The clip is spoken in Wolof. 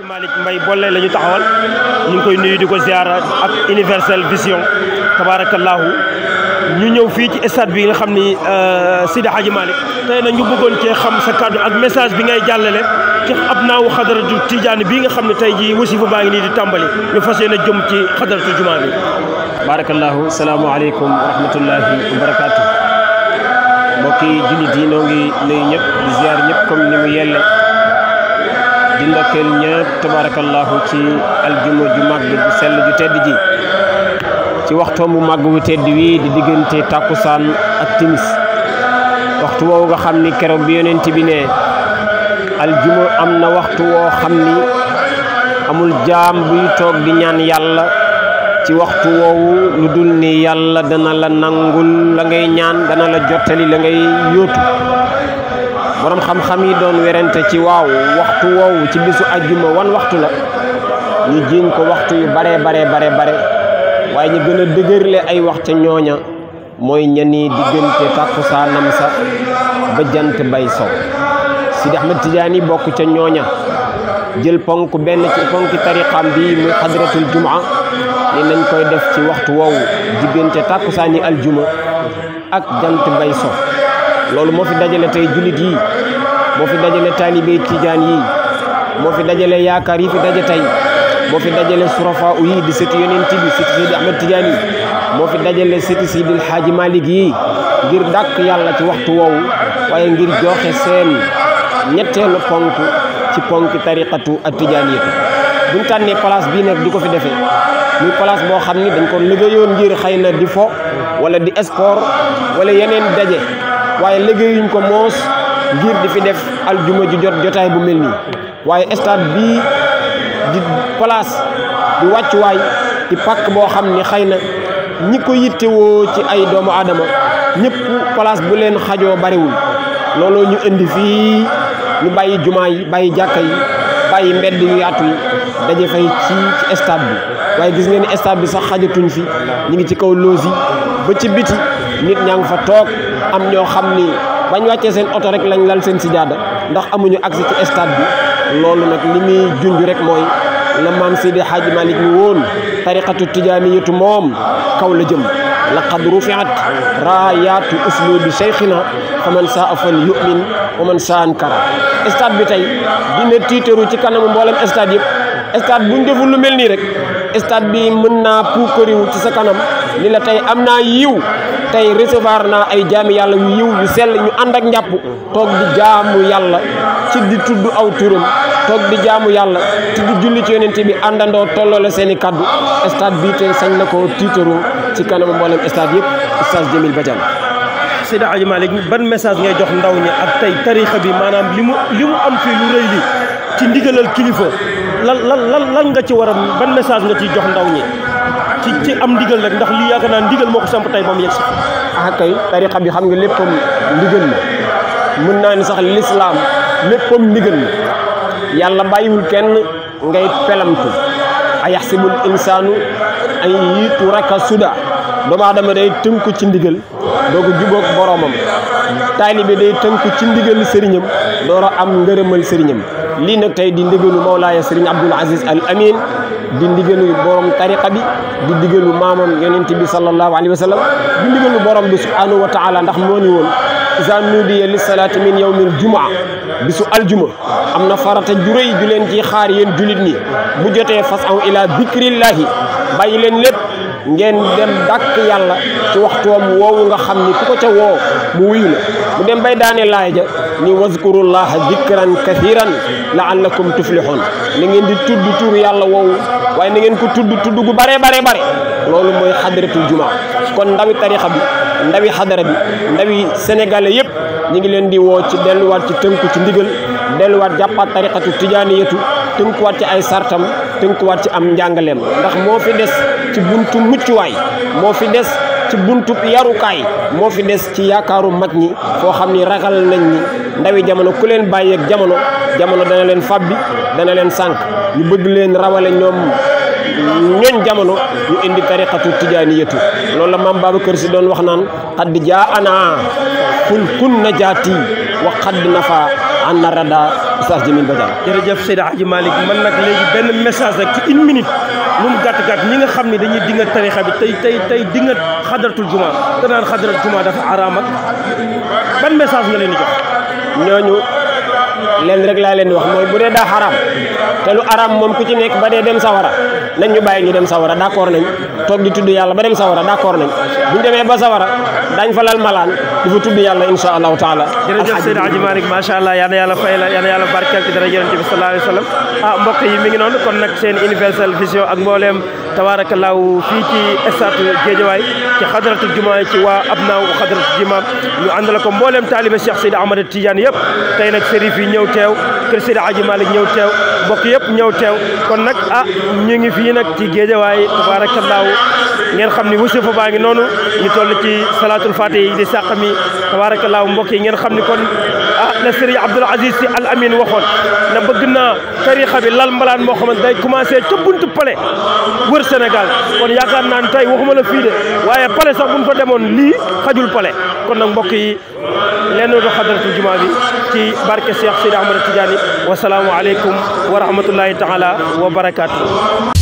Malick Mbaye Bollé la ñu taxawal ñu ngi koy nuyu di ko ziara ak Universel Vision tabarakallahu ñu ñëw fii ci stade bi nga xam ni Seydi Hadji Malick tey nag ñu bëggoon cee xam sa kàddu ak message bi ngay jàllale ci abnaawu xadaratu Tijaani bii nga xam ne tey jii wasifa baa ngi nii di tàmbali ñu fas yéene jëm ci xadaratu jumaa bi. barakallahu salaamualeykum wa rahmatullahi wa barakaatu. mbokki jullit yi noo ngi nuyu ñëpp di ziar ñëpp comme ni mu yelle di ndokkeel ñëpp tabarakallahu ci aljuma ju màgg ju sell ju tedd ji ci waxtoom bu màgg wu tedd wi di diggante tàkkusaan ak timis waxtu woowu nga xam ni keroog bi yonent bi ne aljuma am na waxtu woo xam ni amul jaam buy toog di ñaan yàlla ci waxtu woowu lu dul ni yàlla dana la nangul la ngay ñaan dana la jottali la ngay yóotu borom xam-xam yi doon werante ci waaw waxtu woowu ci bisu ajjuma wan waxtu la ñu jiiñ ko waxtu yu bare waaye ñu gën a dëgërle ay wax ca ñooña mooy ñani diggante tàkkusaanam sa ba jant bay sow Sidi Ahmed Tidiane bokk ca ñooña jël ponk benn ci ponki tariqam bi muy xadratul jumaa ni nañ koy def ci waxtu woowu diggante tàkkusaani aljuma ak jant bay sow loolu moo fi dajale tey jullit yi moo fi dajale taalibe Tijaan yi moo fi dajale yaakaar yi fi daje tey moo fi dajale surafa yi di sëti yonent bi sëti Seydi Ahmed Tidiane yi moo fi dajale sëti Seydil Hadji Malick yi ngir dàkk yàlla ci waxtu woowu waaye ngir joxe seen ñetteelu ponk ci ponk tariqatu ak tijaaniyatu buñ tànnee place bii nag di ko fi defee muy place boo xam ni dañ ko liggéeyoon ngir xëy na di fo wala di sport wala yeneen daje waaye liggéeyuñ ko moos ngir di fi def aljuma ju jot jotaay bu mel nii waaye stade bii di place di wàccuwaay di pàkk boo xam ni xëy na ñi ko yittewoo ci ay doomu aadama ñëpp place bu leen xajoo bariwul looloo ñu indi fii ñu bàyyi jumaa yi bàyyi jàkka yi bàyyi mbedd yu yaatu yi daje fay ci stade bi waaye gis ngeen ni stade bi sax xajatuñ fi ñu ngi ci kaw loosi ba ci biti nit ñaa ngi fa toog am ñoo xam ni bañ wàccee seen oto rek lañ lal seen sijaada ndax amuñu accès ci stade bi loolu nag li muy junj rek mooy la maam Seydi Hadji Malick ñu woon tariqatu tijaaniyatu moom kaw la jëm laqad rufiat raayaatu uslubi cheikhina fa man saa fal yu'min wa man saa ankara stade bi tey dina tiitaru ci kanamu mboolem stade yëpp stade buñ deful lu mel nii rek stade bi mën naa puukariwu ci sa kanam ni la tey am naa yiw tey recevoir naa ay jaami yàlla yu yiw yu sell ñu ànd ak njàpp toog di jaamu yàlla ci di tudd aw turam toog di jaamu yàlla ci di julli ci yonent bi àndandoo tolloole seen i kaddu stade bii tey sañ na ko tiitaroo ci kanamu mboolem stade yëpp Oustaz Jamil Badiane. Seydi Hadji Malick ban message ngay jox ndaw ñi ak tey tarixa bi maanaam li mu am fii lu rëy li ci ndigalal kilifa lan nga ci war a ban message nga ciy jox ndaw ñi ci am ndigal rek ndax lii yaakaar naa ndigal moo ko samp tey ba mu yegg si. ah kay tarixa bi xam nga léppam ndigal la mën naa ni sax lislaam léppam ndigal la yàlla bàyyiwul kenn ngay pelamtu a yaxsibul insaanu ay yutraka suda doomu aadama day tënku ci ndigal doogu jubóog boroomam taalibe day tënku ci ndigal sëriñam doora am ngërëmal sëriñam lii nag tey di ndigalu Mawlaaya Sëriñ Abdul Aziz Al Amin di ndigalu borom tariqa bi di ndigalu maamam yonent bi sallallahu alayhi wa sallam di ndigalu borom bi subhanahu wa taala ndax moo ni woon iza nuudiya lis salaati min yawmil jumaa bisu aljuma am na farata ju rëy ju leen ci xaar yéen julit ñi bu jotee fas aw ila dikrillahi bàyyi leen lépp ngeen dem dàkk yàlla ci waxtoom woowu nga xam ni ku ko ca woo mu wuyu la mu dem bay daane laay ja ni wazkurullaha dikran kathiran la'allakum tuflihun na ngeen di tudd tur yàlla woowu waaye na ngeen ko tudd gu bare loolu mooy xadratul jumaa kon ndawi tarixa bi ndawi xadara bi ndawi sénégalais yëpp ñi ngi leen di woo ci delluwaat ci tënku ci ndigal delluwaat jàppaat tariqatu tijaaniyatu tënkuwaat ci ay sartam tënkuwaat ci am njàngaleem ndax moo fi des ci buntu muccuwaay moo fi des ci buntu yarukaay moo fi des ci yaakaaru mag ñi foo xam ni ragal nañ ni ndawi jamono ku leen bàyyeeg jamono dana leen fabbi dana leen sànq ñu bëgg leen rawale ñoom ñooñ jamono ñu indi tariqatu tijaaniyatu loolu la maam Babacar Si doon wax naan xadd jaa ana ful kun najaati wa xadd nafa an rada Oustaz Jamil Badiane. jërëjëf Seydi Hadji Malick man nag léegi benn message rek ci 1 minute lu mu gàtt gàtt ñi nga xam ne dañuy dinga tarixa bi tey dinga xadaratul juma te naan xadaratul juma dafa araam ak ban message nga leen di jox. ñooñu leen rek laa leen di wax mooy bu dee daa xaraam te lu araam moom ku ci nekk ba dee dem sawara nañ ñu bàyyi ñu dem sawara d'accord nañ toog di tudd yàlla ba dem sawara d'accord nañ bu ñu demee ba sawara dañ fa lal malaan di fa tudd yàlla insha allahu taala. jërëjëf Seydi Hadji Malick macha allah yal na yàlla fay la yal na yàlla barkeel ci dara yonent bi sallallahu alayhi wa sallam mbokk yi mi ngi noonu kon nag seen Universel Vision ak mbooleem tabaarakallaahu fii ci stade Guédiawaye ci xadratul jumaa ci waa abnaaw xadratul jumaa ñu àndal ko mbooleem taalibe Cheikh Seydi Ahmad Tidiane yëpp tey nag sérif yi ñëw teew kër Seydi Hadji Malick ñëw teew mbokk yëpp ñëw teew kon nag ñu ngi fii nag ci Guédiawaye tabaarakallaahu ngeen xam ni wasifa baa ngi noonu ñu toll ci salaatul fatiha di sàq mi tabaarakallaahu mbokk yi ngeen xam ni kon la Serigne Abdoul Aziz Sy Al Amin waxoon na bëgg naa tarixa bi lal mbalaan moo xamante day commencé ca buntu palais wër Sénégal kon yaakaar naa ne tey waxuma la fii de waaye palais sax bu ñu fa demoon lii xajul palais kon nag mbokk yi lenn do xadratul jumaa bi ci barke Cheikh Seydi Ahmad Tidiane wasalaamu aleykum wa rahmatullahi taala wa barakaatu.